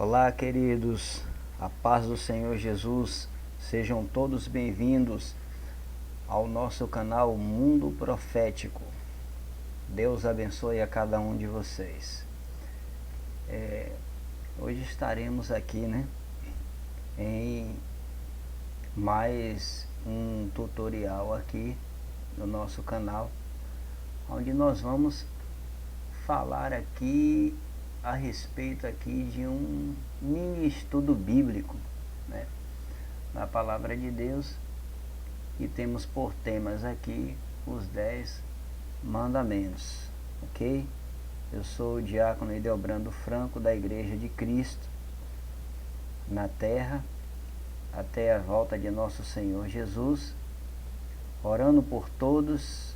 Olá, queridos, a paz do Senhor Jesus, sejam todos bem-vindos ao nosso canal Mundo Profético. Deus abençoe a cada um de vocês. Hoje estaremos aqui, em mais um tutorial aqui no nosso canal, onde nós vamos falar aqui a respeito aqui de um mini estudo bíblico, na palavra de Deus, e temos por temas aqui os 10 mandamentos, ok? Eu sou o diácono Edelbrando Franco, da Igreja de Cristo na Terra, até a volta de nosso Senhor Jesus, orando por todos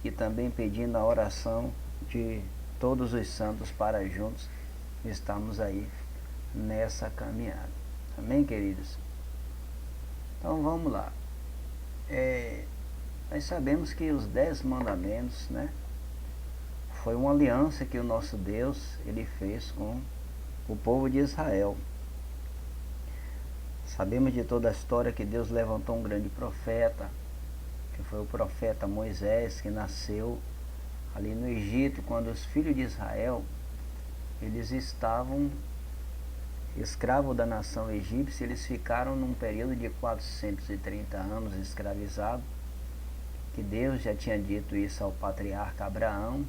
e também pedindo a oração de todos os santos para juntos estamos aí nessa caminhada. Amém, queridos? Então vamos lá. Nós sabemos que os 10 mandamentos, foi uma aliança que o nosso Deus ele fez com o povo de Israel. Sabemos de toda a história que Deus levantou um grande profeta, que foi o profeta Moisés, que nasceu ali no Egito, quando os filhos de Israel eles estavam escravos da nação egípcia. Eles ficaram num período de 430 anos escravizados, que Deus já tinha dito isso ao patriarca Abraão.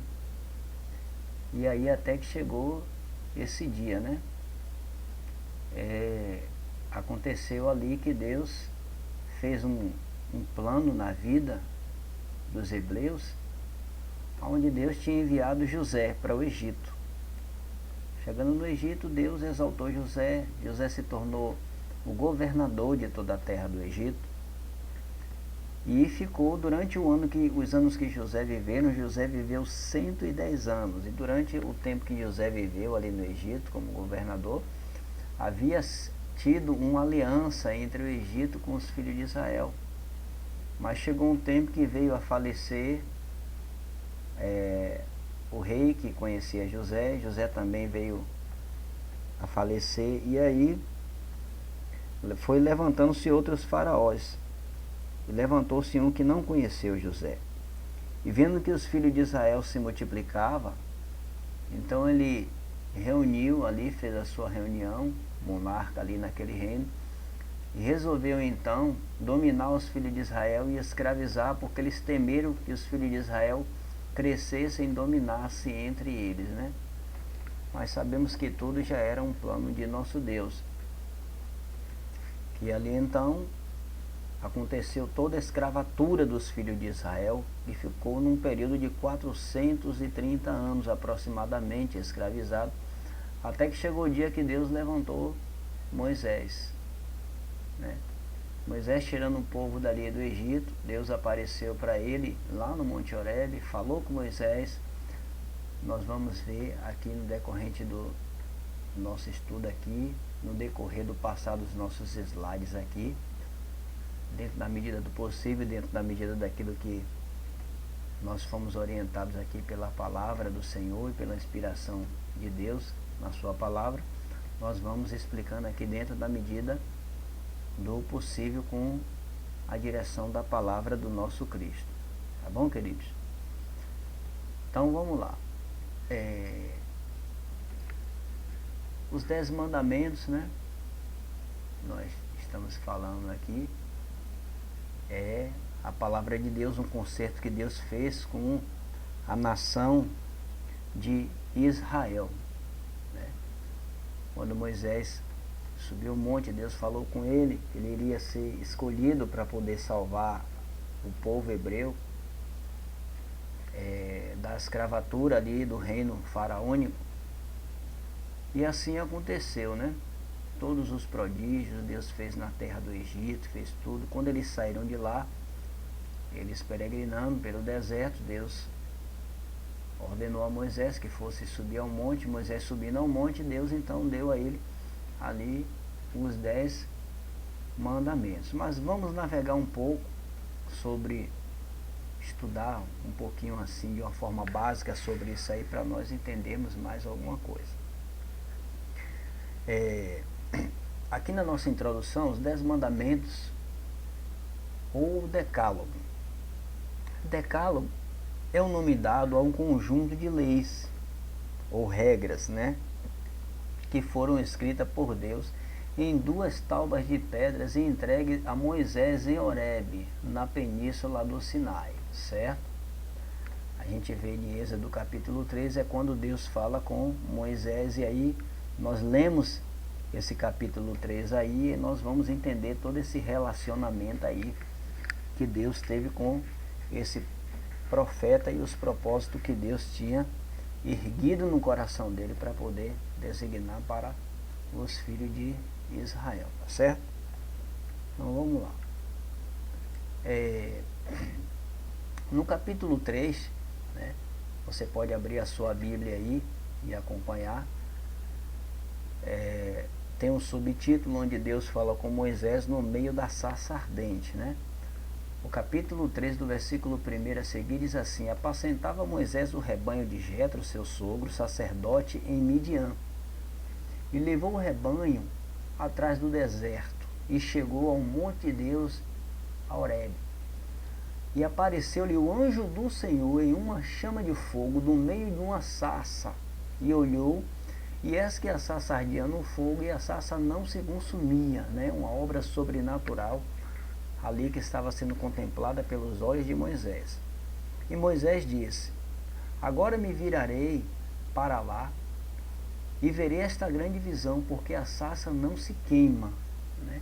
E aí até que chegou esse dia, aconteceu ali que Deus fez um plano na vida dos hebreus, onde Deus tinha enviado José para o Egito. Chegando no Egito, Deus exaltou José. José se tornou o governador de toda a terra do Egito. E ficou durante os anos que José viveu 110 anos. E durante o tempo que José viveu ali no Egito como governador, havia tido uma aliança entre o Egito com os filhos de Israel. Mas chegou um tempo que veio a falecer o rei que conhecia José. José também veio a falecer, e aí foi levantando-se outros faraós, e levantou-se um que não conheceu José, e vendo que os filhos de Israel se multiplicavam, então ele reuniu ali, fez a sua reunião, monarca ali naquele reino, e resolveu então dominar os filhos de Israel e escravizar, porque eles temeram que os filhos de Israel crescessem e dominassem entre eles, Mas sabemos que tudo já era um plano de nosso Deus. E ali então aconteceu toda a escravatura dos filhos de Israel, e ficou num período de 430 anos aproximadamente escravizado, até que chegou o dia que Deus levantou Moisés, Moisés tirando o povo dali do Egito. Deus apareceu para ele lá no Monte Horebe, falou com Moisés. Nós vamos ver aqui no decorrente do nosso estudo aqui, no decorrer do passar dos nossos slides aqui, dentro da medida do possível, dentro da medida daquilo que nós fomos orientados aqui pela palavra do Senhor e pela inspiração de Deus na sua palavra, nós vamos explicando aqui dentro da medida do possível, com a direção da palavra do nosso Cristo. Tá bom, queridos? Então vamos lá. Os 10 mandamentos, nós estamos falando aqui, a palavra de Deus, um concerto que Deus fez com a nação de Israel, Quando Moisés subiu o monte, Deus falou com ele, ele iria ser escolhido para poder salvar o povo hebreu da escravatura ali do reino faraônico. E assim aconteceu, Todos os prodígios Deus fez na terra do Egito, fez tudo. Quando eles saíram de lá, eles peregrinando pelo deserto, Deus ordenou a Moisés que fosse subir ao monte. Moisés subindo ao monte, Deus então deu a ele ali os 10 mandamentos. Mas vamos navegar um pouco sobre, estudar um pouquinho assim, de uma forma básica sobre isso aí, para nós entendermos mais alguma coisa. Aqui na nossa introdução, os 10 mandamentos ou decálogo. Decálogo é o nome dado a um conjunto de leis ou regras, né, que foram escritas por Deus em 2 tábuas de pedras e entregue a Moisés em Horebe, na península do Sinai, certo? A gente vê em Êxodo capítulo 3, é quando Deus fala com Moisés, e aí nós lemos esse capítulo 3 aí, e nós vamos entender todo esse relacionamento aí que Deus teve com esse profeta e os propósitos que Deus tinha erguido no coração dele para poder designar para os filhos de Israel, tá certo? Então vamos lá. No capítulo 3, né, você pode abrir a sua Bíblia aí e acompanhar. Tem um subtítulo onde Deus fala com Moisés no meio da sarça ardente, né? O capítulo 3, do versículo 1 a seguir, diz assim: apacentava Moisés o rebanho de Jetro, seu sogro, sacerdote, em Midian. E levou o rebanho atrás do deserto, e chegou ao monte de Deus, a Horebe. E apareceu-lhe o anjo do Senhor em uma chama de fogo, do meio de uma sarça. E olhou, e eis que a sarça ardia no fogo, e a sarça não se consumia, né? Uma obra sobrenatural ali que estava sendo contemplada pelos olhos de Moisés. E Moisés disse: agora me virarei para lá e verei esta grande visão, porque a sarça não se queima, né?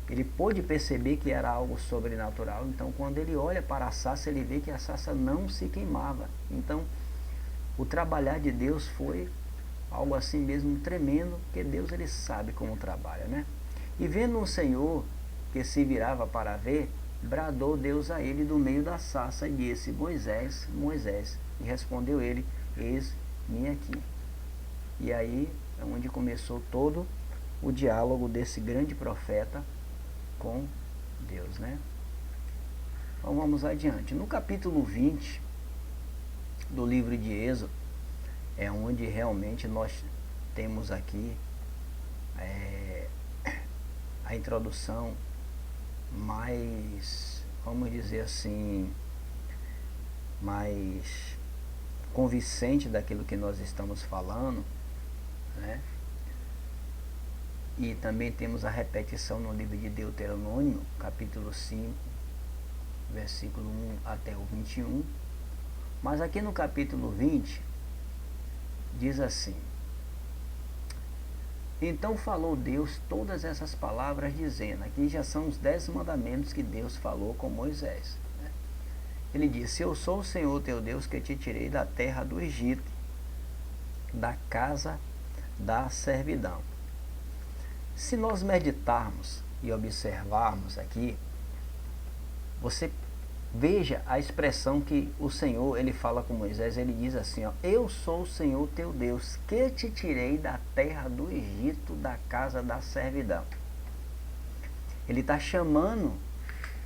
Ele pôde perceber que era algo sobrenatural. Então quando ele olha para a sarça, ele vê que a sarça não se queimava. Então o trabalhar de Deus foi algo assim mesmo tremendo, porque Deus, ele sabe como trabalha, né? E vendo o Senhor que se virava para ver, bradou Deus a ele do meio da sarça e disse: Moisés, Moisés. E respondeu ele: eis-me aqui. E aí é onde começou todo o diálogo desse grande profeta com Deus, né? Então vamos adiante. No capítulo 20 do livro de Êxodo, é onde realmente nós temos aqui a introdução mais, vamos dizer assim, mais convincente daquilo que nós estamos falando, né? E também temos a repetição no livro de Deuteronômio, capítulo 5, versículo 1 até o 21. Mas aqui no capítulo 20, diz assim: então falou Deus todas essas palavras, dizendo, aqui já são os 10 mandamentos que Deus falou com Moisés, né? Ele disse: eu sou o Senhor teu Deus, que te tirei da terra do Egito, da casa da servidão. Se nós meditarmos e observarmos aqui, você veja a expressão que o Senhor, ele fala com Moisés. Ele diz assim, ó: eu sou o Senhor teu Deus, que te tirei da terra do Egito, da casa da servidão. Ele está chamando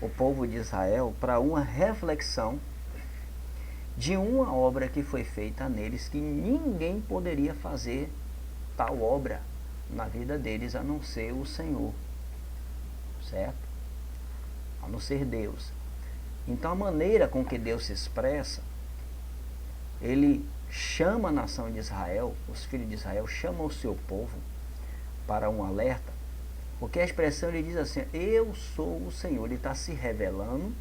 o povo de Israel para uma reflexão de uma obra que foi feita neles, que ninguém poderia fazer tal obra na vida deles a não ser o Senhor, certo? A não ser Deus. Então a maneira com que Deus se expressa, ele chama a nação de Israel, os filhos de Israel, chama o seu povo para um alerta, porque a expressão, ele diz assim: eu sou o Senhor. Ele está se revelando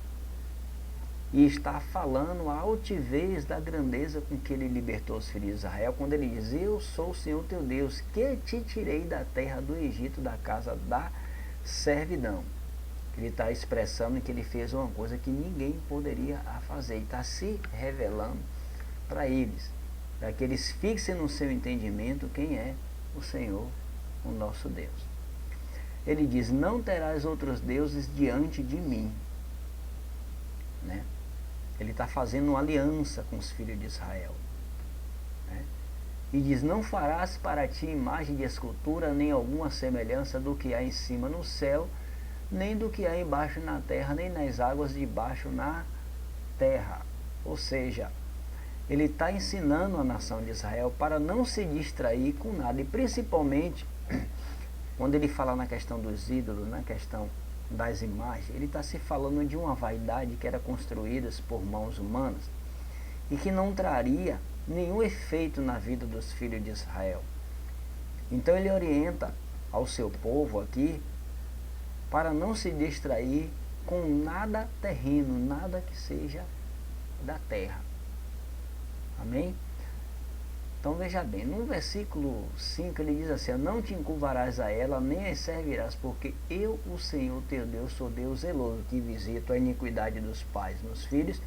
e está falando a altivez da grandeza com que ele libertou os filhos de Israel, quando ele diz: eu sou o Senhor teu Deus, que te tirei da terra do Egito, da casa da servidão. Ele está expressando que ele fez uma coisa que ninguém poderia fazer, e está se revelando para eles, para que eles fixem no seu entendimento quem é o Senhor, o nosso Deus. Ele diz: não terás outros deuses diante de mim, né? Ele está fazendo uma aliança com os filhos de Israel, né? E diz: não farás para ti imagem de escultura, nem alguma semelhança do que há em cima no céu, nem do que há embaixo na terra, nem nas águas debaixo na terra. Ou seja, ele está ensinando a nação de Israel para não se distrair com nada, e principalmente quando ele fala na questão dos ídolos, na questão das imagens, ele está se falando de uma vaidade que era construída por mãos humanas e que não traria nenhum efeito na vida dos filhos de Israel. Então ele orienta ao seu povo aqui para não se distrair com nada terreno, nada que seja da terra. Amém? Então veja bem, no versículo 5 ele diz assim: não te encurvarás a ela, nem as servirás, porque eu, o Senhor teu Deus, sou Deus zeloso, que visito a iniquidade dos pais nos filhos,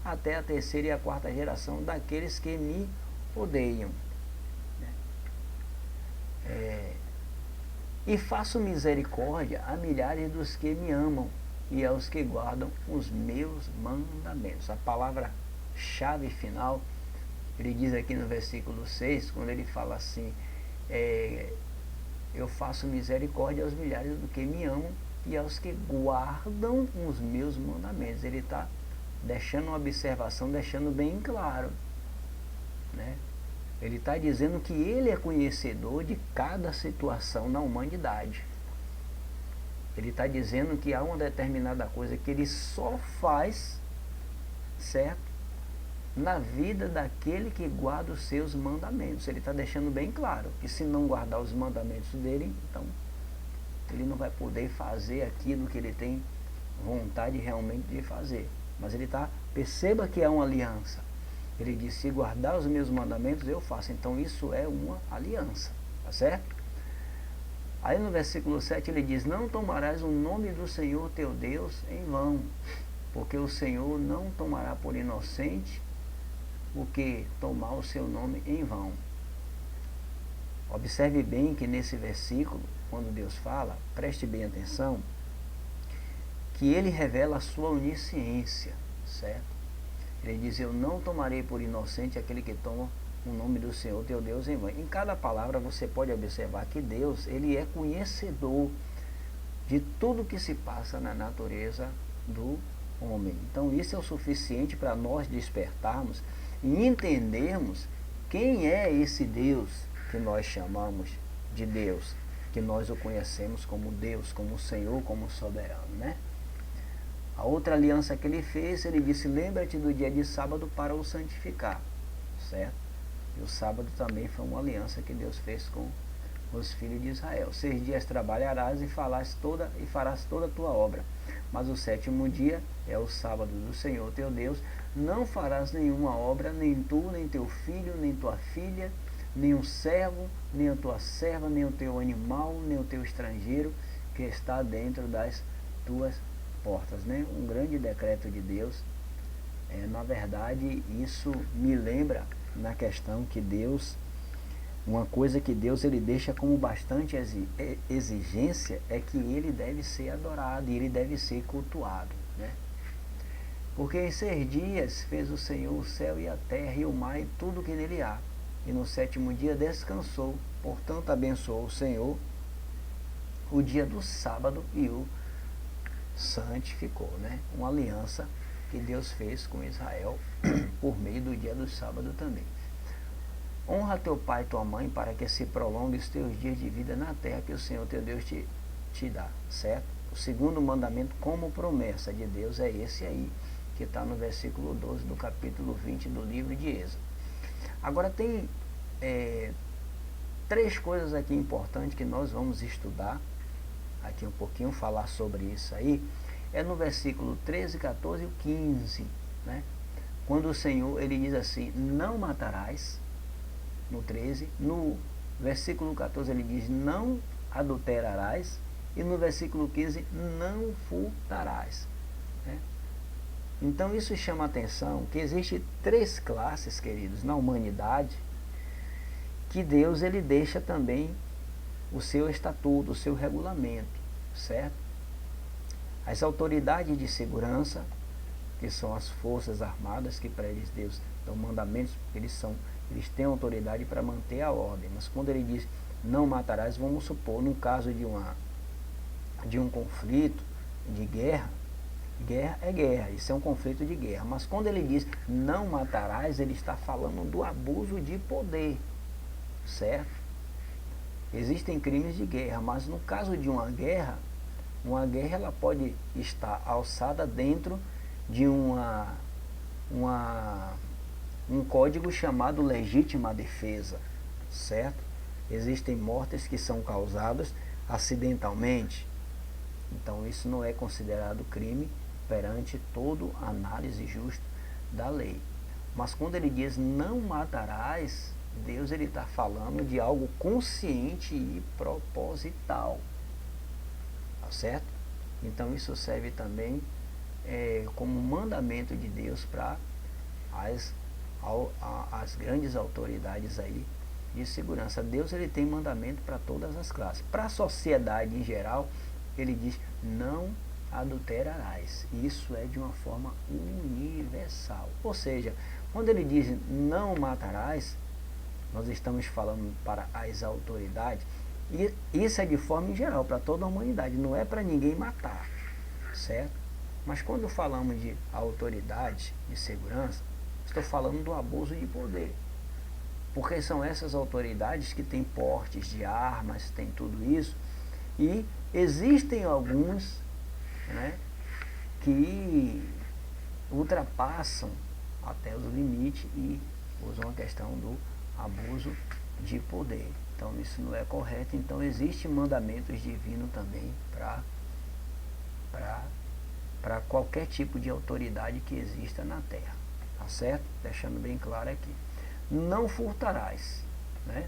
até a terceira e a quarta geração daqueles que me odeiam. E faço misericórdia a milhares dos que me amam e aos que guardam os meus mandamentos. A palavra-chave final, ele diz aqui no versículo 6, quando ele fala assim, eu faço misericórdia aos milhares do que me amam e aos que guardam os meus mandamentos. Ele está deixando uma observação, deixando bem claro, né? Ele está dizendo que ele é conhecedor de cada situação na humanidade. Ele está dizendo que há uma determinada coisa que ele só faz, certo? Na vida daquele que guarda os seus mandamentos. Ele está deixando bem claro que se não guardar os mandamentos dele, então ele não vai poder fazer aquilo que ele tem vontade realmente de fazer. Mas ele está, perceba que é uma aliança. Ele diz, se guardar os meus mandamentos, eu faço. Então isso é uma aliança, tá certo? Aí no versículo 7 ele diz, não tomarás o nome do Senhor teu Deus em vão, porque o Senhor não tomará por inocente o que tomar o seu nome em vão. Observe bem que nesse versículo, quando Deus fala, preste bem atenção, que ele revela a sua onisciência, certo? Ele diz, eu não tomarei por inocente aquele que toma o nome do Senhor teu Deus em vão. Em cada palavra você pode observar que Deus, ele é conhecedor de tudo que se passa na natureza do homem. Então isso é o suficiente para nós despertarmos e entendermos quem é esse Deus que nós chamamos de Deus, que nós o conhecemos como Deus, como Senhor, como soberano, né? A outra aliança que ele fez, ele disse, lembra-te do dia de sábado para o santificar, certo? E o sábado também foi uma aliança que Deus fez com os filhos de Israel. 6 dias trabalharás e farás toda a tua obra, mas o sétimo dia é o sábado do Senhor teu Deus. Não farás nenhuma obra, nem tu, nem teu filho, nem tua filha, nem um servo, nem a tua serva, nem o teu animal, nem o teu estrangeiro que está dentro das tuas portas, né? Um grande decreto de Deus. Na verdade, isso me lembra na questão que Deus, uma coisa que Deus ele deixa como bastante exigência é que ele deve ser adorado e ele deve ser cultuado, né? Porque em 6 dias fez o Senhor o céu e a terra e o mar e tudo que nele há, e no sétimo dia descansou. Portanto abençoou o Senhor o dia do sábado e o santificou, né? Uma aliança que Deus fez com Israel por meio do dia do sábado também. Honra teu pai e tua mãe para que se prolongue os teus dias de vida na terra que o Senhor teu Deus te dá, certo? O segundo mandamento como promessa de Deus é esse aí, que está no versículo 12 do capítulo 20 do livro de Êxodo. Agora tem 3 coisas aqui importantes que nós vamos estudar aqui um pouquinho, falar sobre isso aí. É no versículo 13, 14 e 15, né? Quando o Senhor, ele diz assim, não matarás, no 13, no versículo 14 ele diz, não adulterarás, e no versículo 15, não furtarás, né? Então isso chama a atenção, que existe 3 classes, queridos, na humanidade, que Deus ele deixa também o seu estatuto, o seu regulamento, certo? As autoridades de segurança, que são as forças armadas, que para eles Deus dão mandamentos, eles têm autoridade para manter a ordem. Mas quando ele diz, não matarás, vamos supor, no caso de um conflito, de guerra, guerra é guerra, isso é um conflito de guerra. Mas quando ele diz, não matarás, ele está falando do abuso de poder, certo? Existem crimes de guerra, mas no caso de uma guerra ela pode estar alçada dentro de um código chamado legítima defesa, certo? Existem mortes que são causadas acidentalmente, então isso não é considerado crime perante toda análise justa da lei. Mas quando ele diz não matarás, Deus ele está falando de algo consciente e proposital, tá certo? Então isso serve também como mandamento de Deus para as grandes autoridades aí de segurança. Deus ele tem mandamento para todas as classes. Para a sociedade em geral, ele diz não adulterarás. Isso é de uma forma universal. Ou seja, quando ele diz não matarás, nós estamos falando para as autoridades, e isso é de forma em geral, para toda a humanidade, não é para ninguém matar, certo? Mas quando falamos de autoridade de segurança, estou falando do abuso de poder, porque são essas autoridades que têm portes de armas, têm tudo isso, e existem alguns, né, que ultrapassam até os limites e usam a questão do abuso de poder. Então isso não é correto. Então existem mandamentos divinos também para qualquer tipo de autoridade que exista na terra, tá certo? Deixando bem claro aqui. Não furtarás, né?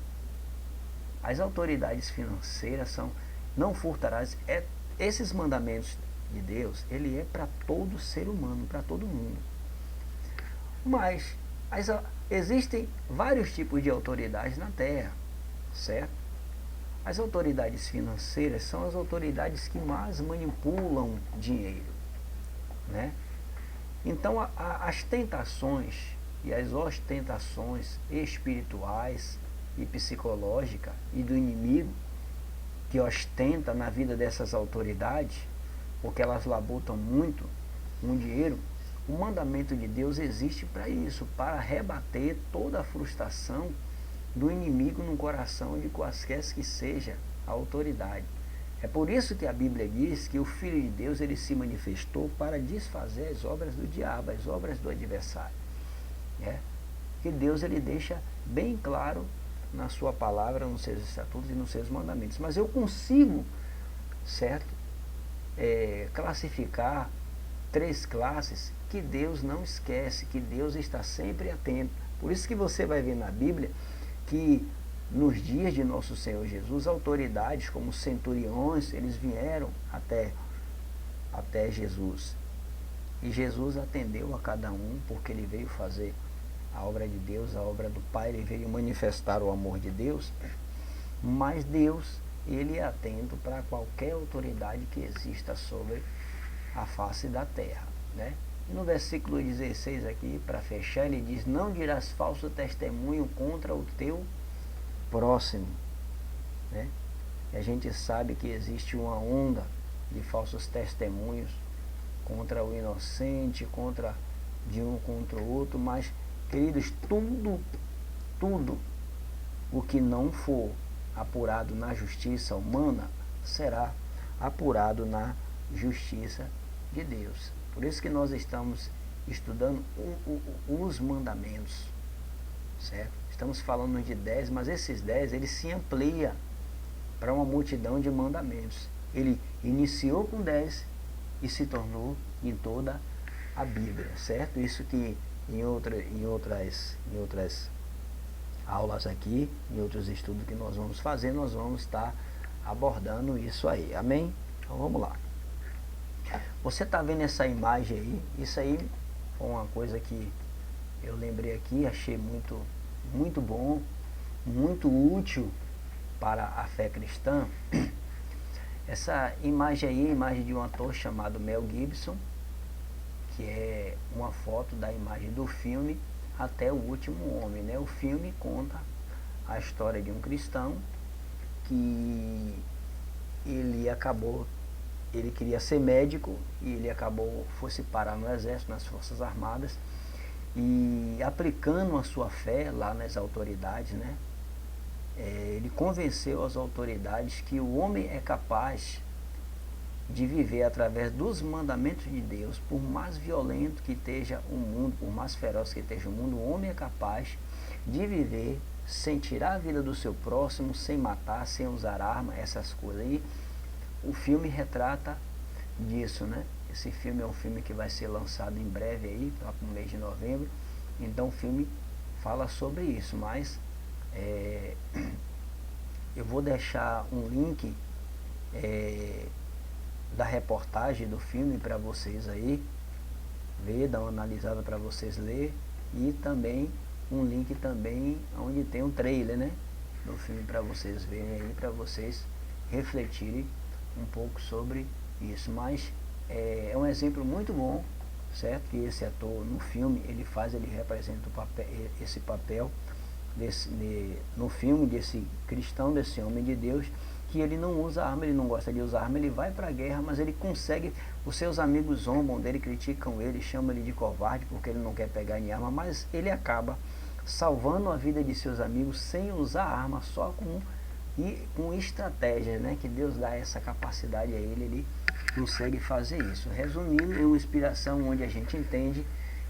As autoridades financeiras são não furtarás. Esses mandamentos de Deus, ele é para todo ser humano, para todo mundo. Mas existem vários tipos de autoridades na terra, certo? As autoridades financeiras são as autoridades que mais manipulam dinheiro, né? Então as tentações e as ostentações espirituais e psicológicas e do inimigo que ostenta na vida dessas autoridades, porque elas labutam muito um dinheiro, o mandamento de Deus existe para isso, para rebater toda a frustração do inimigo no coração de quaisquer que seja a autoridade. É por isso que a Bíblia diz que o Filho de Deus ele se manifestou para desfazer as obras do diabo, as obras do adversário. Que Deus ele deixa bem claro na sua palavra, nos seus estatutos e nos seus mandamentos. Mas eu consigo, certo, classificar 3 classes que Deus não esquece, que Deus está sempre atento. Por isso que você vai ver na Bíblia que nos dias de nosso Senhor Jesus, autoridades como centuriões, eles vieram até Jesus. E Jesus atendeu a cada um, porque ele veio fazer a obra de Deus, a obra do Pai, ele veio manifestar o amor de Deus. Mas Deus, ele é atento para qualquer autoridade que exista sobre a face da terra, né? No versículo 16 aqui, para fechar, ele diz: não dirás falso testemunho contra o teu próximo, né? E a gente sabe que existe uma onda de falsos testemunhos contra o inocente, contra o outro, mas, queridos, tudo o que não for apurado na justiça humana será apurado na justiça de Deus. Por isso que nós estamos estudando os mandamentos, certo? Estamos falando de 10, mas esses 10 eles se ampliam para uma multidão de mandamentos. Ele iniciou com 10 e se tornou em toda a Bíblia, certo? Isso que em outras aulas aqui, em outros estudos que nós vamos fazer, nós vamos estar abordando isso aí, amém? Então vamos lá. Você está vendo essa imagem aí? Isso aí foi uma coisa que eu lembrei aqui, achei muito bom, muito útil para a fé cristã. Essa imagem aí é a imagem de um ator chamado Mel Gibson, que é uma foto da imagem do filme Até o Último Homem, né? O filme conta a história de um cristão que ele queria ser médico e ele fosse parar no exército, nas forças armadas, e aplicando a sua fé lá nas autoridades, né? ele convenceu as autoridades que o homem é capaz de viver através dos mandamentos de Deus. Por mais violento que esteja o mundo, por mais feroz que esteja o mundo, o homem é capaz de viver sem tirar a vida do seu próximo, sem matar, sem usar arma, essas coisas aí. O filme retrata disso, né? Esse filme é um filme que vai ser lançado em breve aí, lá para o mês de novembro. Então o filme fala sobre isso, mas eu vou deixar um link da reportagem do filme para vocês aí ver, dar uma analisada para vocês ler, e também um link também onde tem um trailer, né, do filme, para vocês verem aí, para vocês refletirem um pouco sobre isso. Mas é um exemplo muito bom, certo? Que esse ator no filme ele representa esse papel no filme desse cristão, desse homem de Deus, que ele não usa arma, ele não gosta de usar arma, ele vai para a guerra, mas ele consegue. Os seus amigos zombam dele, criticam ele, chamam ele de covarde porque ele não quer pegar em arma, mas ele acaba salvando a vida de seus amigos sem usar arma, só com estratégia, né? Que Deus dá essa capacidade a ele consegue fazer isso. Resumindo, é uma inspiração onde a gente entende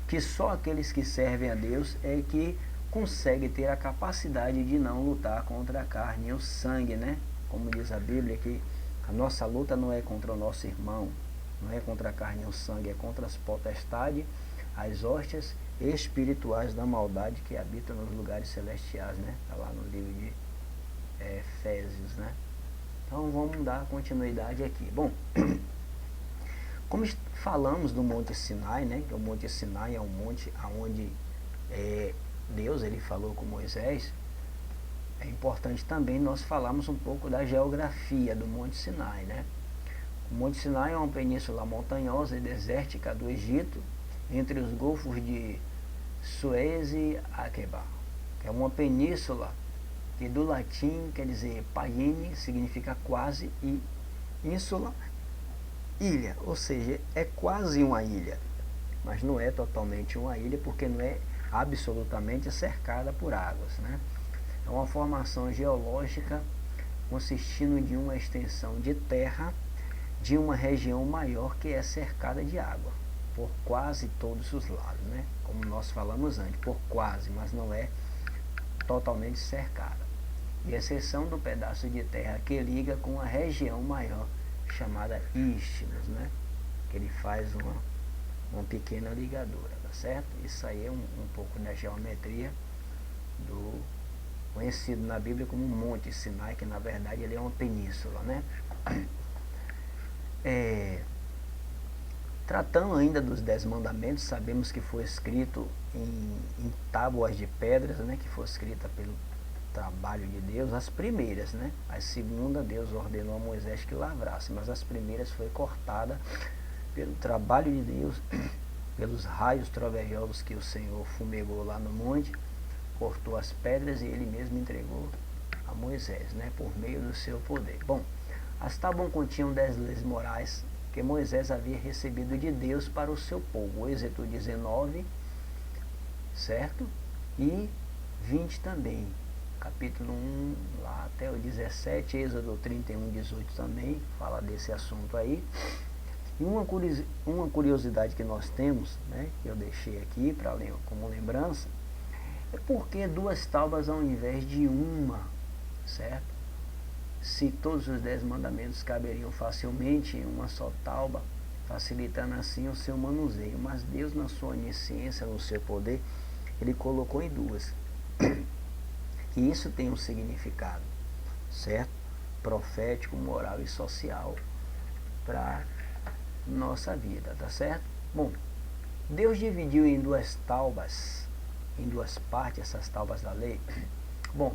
que só aqueles que servem a Deus é que conseguem ter a capacidade de não lutar contra a carne e o sangue, né? Como diz a Bíblia, que a nossa luta não é contra o nosso irmão, não é contra a carne e o sangue, é contra as potestades, as hóstias espirituais da maldade que habitam nos lugares celestiais, né? Está lá no livro de Efésios, né? Então vamos dar continuidade aqui. Bom, como falamos do Monte Sinai, né? Que o Monte Sinai é um monte onde Deus ele falou com Moisés. É importante também nós falarmos um pouco da geografia do Monte Sinai, né? O Monte Sinai é uma península montanhosa e desértica do Egito, entre os golfos de Suez e Aqaba, que é uma península que do latim quer dizer paine, significa quase, e ínsula, ilha, ou seja, é quase uma ilha, mas não é totalmente uma ilha porque não é absolutamente cercada por águas, né? É uma formação geológica consistindo de uma extensão de terra de uma região maior que é cercada de água por quase todos os lados, né? Como nós falamos antes, por quase, mas não é totalmente cercada, e exceção do pedaço de terra que liga com a região maior chamada Istmos, né? Que ele faz uma pequena ligadura, tá certo? Isso aí é um pouco da geometria do conhecido na Bíblia como Monte Sinai, que na verdade ele é uma península, né? Tratando ainda dos 10 mandamentos, sabemos que foi escrito em tábuas de pedras, né? Que foi escrita pelo trabalho de Deus, as primeiras, né? A segunda Deus ordenou a Moisés que lavrasse, mas as primeiras foi cortada pelo trabalho de Deus, pelos raios trovejosos que o Senhor fumegou lá no monte, cortou as pedras e ele mesmo entregou a Moisés, né, por meio do seu poder. Bom, as tábuas continham 10 leis morais que Moisés havia recebido de Deus para o seu povo. Êxodo 19, certo? E 20 também. Capítulo 1 lá até o 17, Êxodo 31, 18 também, fala desse assunto aí. E uma curiosidade que nós temos, né, que eu deixei aqui como lembrança, é porque 2 tábuas ao invés de uma, certo? Se todos os 10 mandamentos caberiam facilmente em uma só tábua, facilitando assim o seu manuseio, mas Deus, na sua onisciência, no seu poder, ele colocou em 2. Que isso tem um significado, certo? Profético, moral e social para nossa vida, tá certo? Bom, Deus dividiu em 2 tábuas, em 2 partes, essas tábuas da lei. Bom,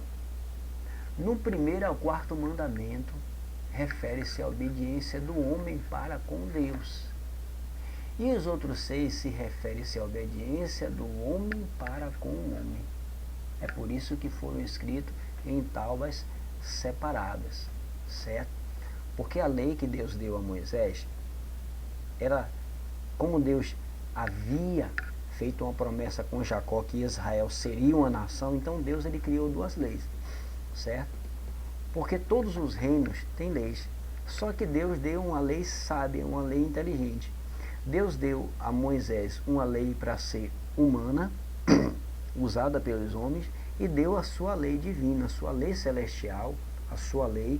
no primeiro ao 4º mandamento refere-se à obediência do homem para com Deus, e os outros 6 se referem-se à obediência do homem para com o homem. É por isso que foram escritos em tábuas separadas, certo? Porque a lei que Deus deu a Moisés era, como Deus havia feito uma promessa com Jacó que Israel seria uma nação, então Deus ele criou 2 leis. certo? Porque todos os reinos têm leis. Só que Deus deu uma lei sábia, uma lei inteligente. Deus deu a Moisés uma lei para ser humana, usada pelos homens, e deu a sua lei divina, a sua lei celestial, a sua lei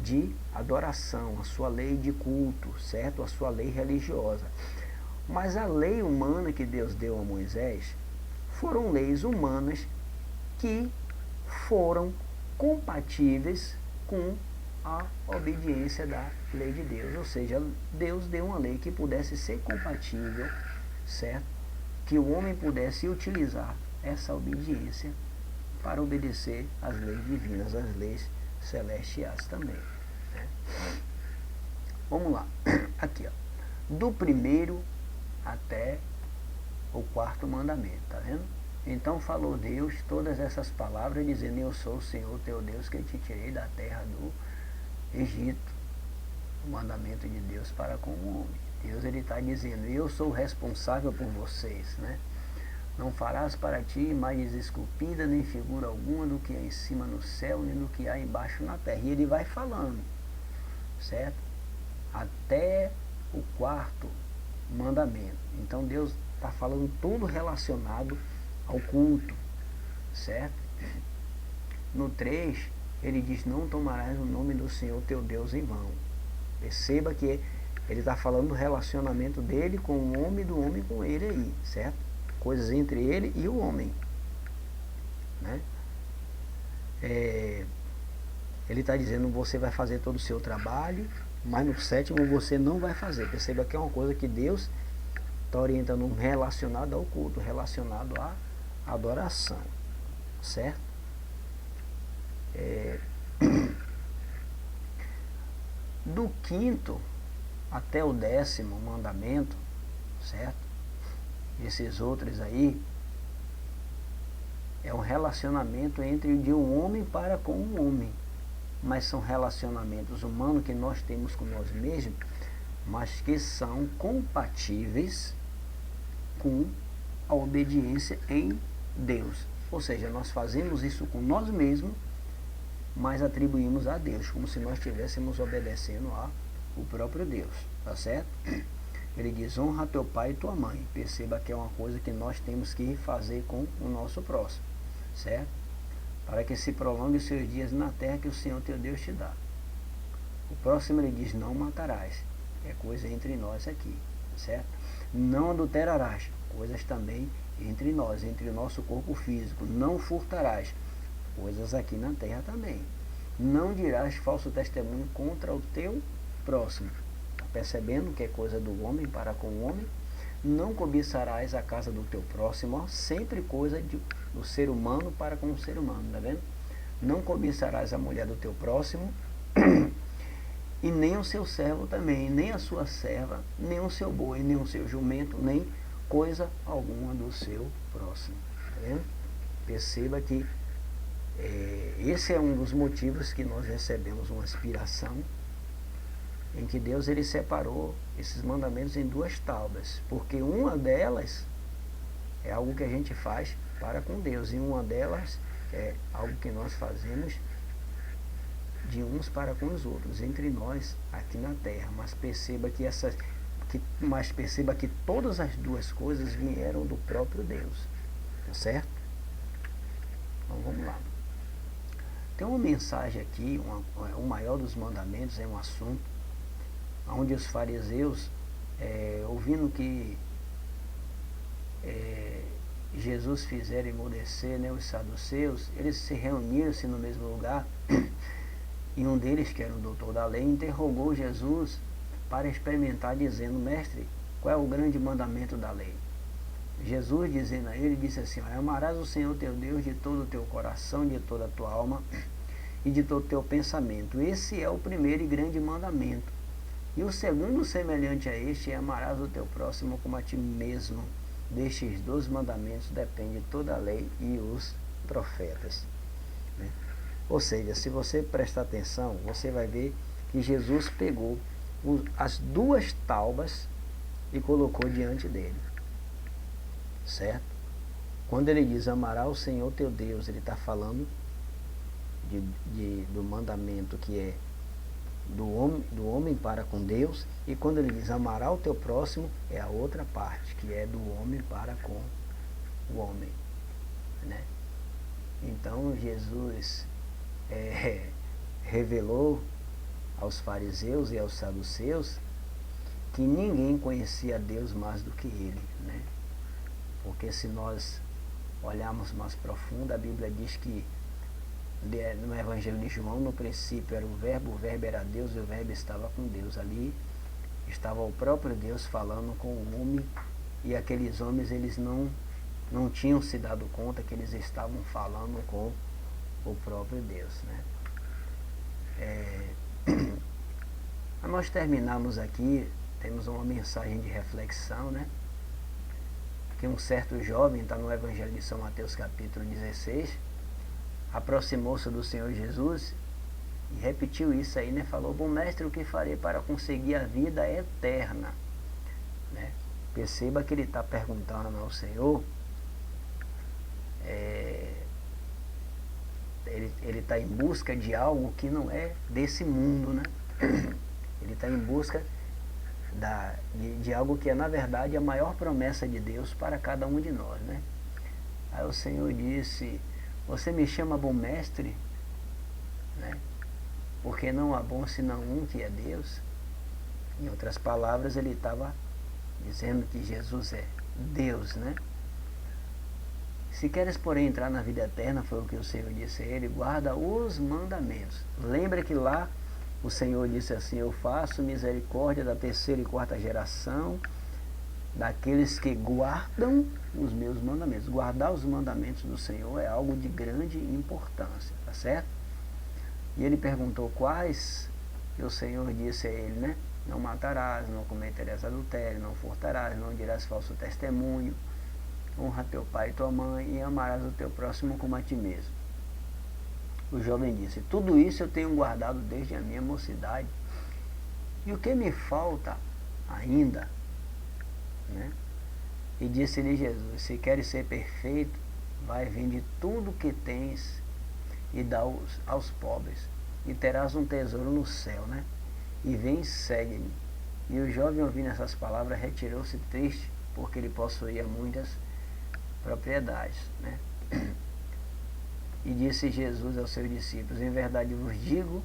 de adoração, a sua lei de culto, certo? A sua lei religiosa. Mas a lei humana que Deus deu a Moisés foram leis humanas que foram compatíveis com a obediência da lei de Deus. Ou seja, Deus deu uma lei que pudesse ser compatível, certo? Que o homem pudesse utilizar essa obediência para obedecer às leis divinas, às leis celestiais também, né? Vamos lá, aqui ó, do primeiro até o quarto mandamento, tá vendo? Então falou Deus todas essas palavras, dizendo: eu sou o Senhor teu Deus que te tirei da terra do Egito. O mandamento de Deus para com o homem. Deus ele está dizendo: eu sou responsável por vocês, né? Não farás para ti imagem esculpida, nem figura alguma do que há em cima no céu, nem do que há embaixo na terra. E ele vai falando, certo? Até o quarto mandamento. Então Deus está falando tudo relacionado ao culto, certo? No 3, ele diz: não tomarás o nome do Senhor teu Deus em vão. Perceba que ele está falando do relacionamento dele com o homem, do homem com ele aí, certo? Coisas entre ele e o homem, né? Ele está dizendo: você vai fazer todo o seu trabalho, mas no 7º você não vai fazer. Perceba que é uma coisa que Deus está orientando, relacionado ao culto, relacionado à adoração, certo? Do 5º até o 10º mandamento, certo? Esses outros aí é um relacionamento entre de um homem para com um homem, mas são relacionamentos humanos que nós temos com nós mesmos, mas que são compatíveis com a obediência em Deus. Ou seja, nós fazemos isso com nós mesmos, mas atribuímos a Deus, como se nós estivéssemos obedecendo ao próprio Deus, tá certo? Ele diz: honra teu pai e tua mãe. Perceba que é uma coisa que nós temos que fazer com o nosso próximo, certo? Para que se prolongue os seus dias na terra que o Senhor teu Deus te dá. O próximo ele diz: não matarás. É coisa entre nós aqui, certo? Não adulterarás. Coisas também entre nós, entre o nosso corpo físico. Não furtarás. Coisas aqui na terra também. Não dirás falso testemunho contra o teu próximo. Percebendo que é coisa do homem para com o homem. Não cobiçarás a casa do teu próximo, ó, sempre coisa do ser humano para com o ser humano, tá vendo? Não cobiçarás a mulher do teu próximo, e nem o seu servo também, nem a sua serva, nem o seu boi, nem o seu jumento, nem coisa alguma do seu próximo, tá vendo? Perceba que esse é um dos motivos que nós recebemos uma inspiração, em que Deus ele separou esses mandamentos em 2 tábuas, porque uma delas é algo que a gente faz para com Deus, e uma delas é algo que nós fazemos de uns para com os outros, entre nós aqui na terra. Mas perceba que todas as 2 coisas vieram do próprio Deus, tá certo? Então vamos lá. Tem uma mensagem aqui, o maior dos mandamentos é um assunto onde os fariseus, ouvindo que Jesus fizera emudecer, né, os saduceus, eles se reuniram-se no mesmo lugar, e um deles, que era o doutor da lei, interrogou Jesus para experimentar, dizendo: mestre, qual é o grande mandamento da lei? Jesus, dizendo a ele, disse assim: amarás o Senhor teu Deus de todo o teu coração, de toda a tua alma e de todo o teu pensamento. Esse é o primeiro e grande mandamento. E o segundo, semelhante a este, é: amarás o teu próximo como a ti mesmo. Destes 2 mandamentos depende toda a lei e os profetas, né? Ou seja, se você prestar atenção, você vai ver que Jesus pegou as 2 tábuas e colocou diante dele, certo? Quando ele diz: amará o Senhor teu Deus, ele está falando do mandamento que é do homem para com Deus, e quando ele diz amará o teu próximo, é a outra parte, que é do homem para com o homem, né? Então Jesus revelou aos fariseus e aos saduceus que ninguém conhecia Deus mais do que ele, né? Porque se nós olharmos mais profundo, a Bíblia diz que no Evangelho de João, no princípio era o Verbo era Deus e o Verbo estava com Deus. Ali estava o próprio Deus falando com o homem, e aqueles homens eles não tinham se dado conta que eles estavam falando com o próprio Deus, né? Nós terminamos aqui, temos uma mensagem de reflexão, né? Que um certo jovem, está no Evangelho de São Mateus capítulo 16, aproximou-se do Senhor Jesus e repetiu isso aí, né? Falou: bom mestre, o que farei para conseguir a vida eterna, né? Perceba que ele está perguntando ao Senhor, ele está em busca de algo que não é desse mundo, né? Ele está em busca de algo que é, na verdade, a maior promessa de Deus para cada um de nós, né? Aí o Senhor disse: você me chama bom mestre, né? Porque não há bom senão um, que é Deus. Em outras palavras, ele estava dizendo que Jesus é Deus, né? Se queres, porém, entrar na vida eterna, foi o que o Senhor disse a ele, guarda os mandamentos. Lembra que lá o Senhor disse assim: eu faço misericórdia da terceira e quarta geração daqueles que guardam os meus mandamentos. Guardar os mandamentos do Senhor é algo de grande importância, tá certo? E ele perguntou quais, e o Senhor disse a ele, né? Não matarás, não cometerás adultério, não furtarás, não dirás falso testemunho, honra teu pai e tua mãe, e amarás o teu próximo como a ti mesmo. O jovem disse: tudo isso eu tenho guardado desde a minha mocidade, e o que me falta ainda, né? E disse-lhe Jesus: se queres ser perfeito, vai, vende tudo que tens e dá aos pobres, e terás um tesouro no céu, né? E vem e segue-me. E o jovem, ouvindo essas palavras, retirou-se triste, porque ele possuía muitas propriedades, né? E disse Jesus aos seus discípulos: em verdade vos digo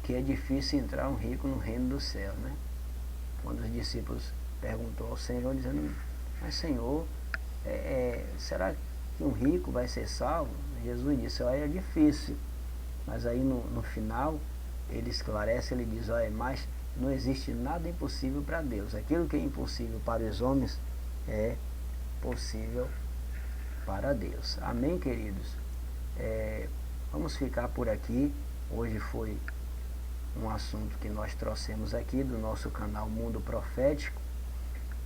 que é difícil entrar um rico no reino do céu, né? Quando os discípulos perguntou ao Senhor, dizendo: mas Senhor, será que um rico vai ser salvo? Jesus disse: olha, é difícil. Mas aí no final ele esclarece, ele diz: olha, mas não existe nada impossível para Deus. Aquilo que é impossível para os homens é possível para Deus. Amém, queridos? Vamos ficar por aqui. Hoje foi um assunto que nós trouxemos aqui do nosso canal Mundo Profético.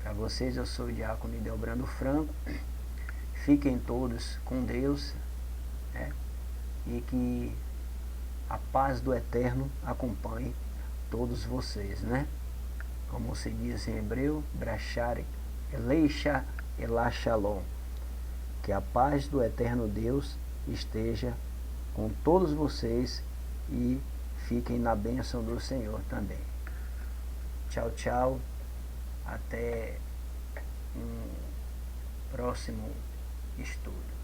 Para vocês, eu sou o diácono Idelbrando Franco. Fiquem todos com Deus, né? E que a paz do Eterno acompanhe todos vocês, né? Como se diz em hebreu, Brachare, Eleisha, Elá Shalom. Que a paz do Eterno Deus esteja com todos vocês e fiquem na bênção do Senhor também. Tchau, tchau. Até um próximo estudo.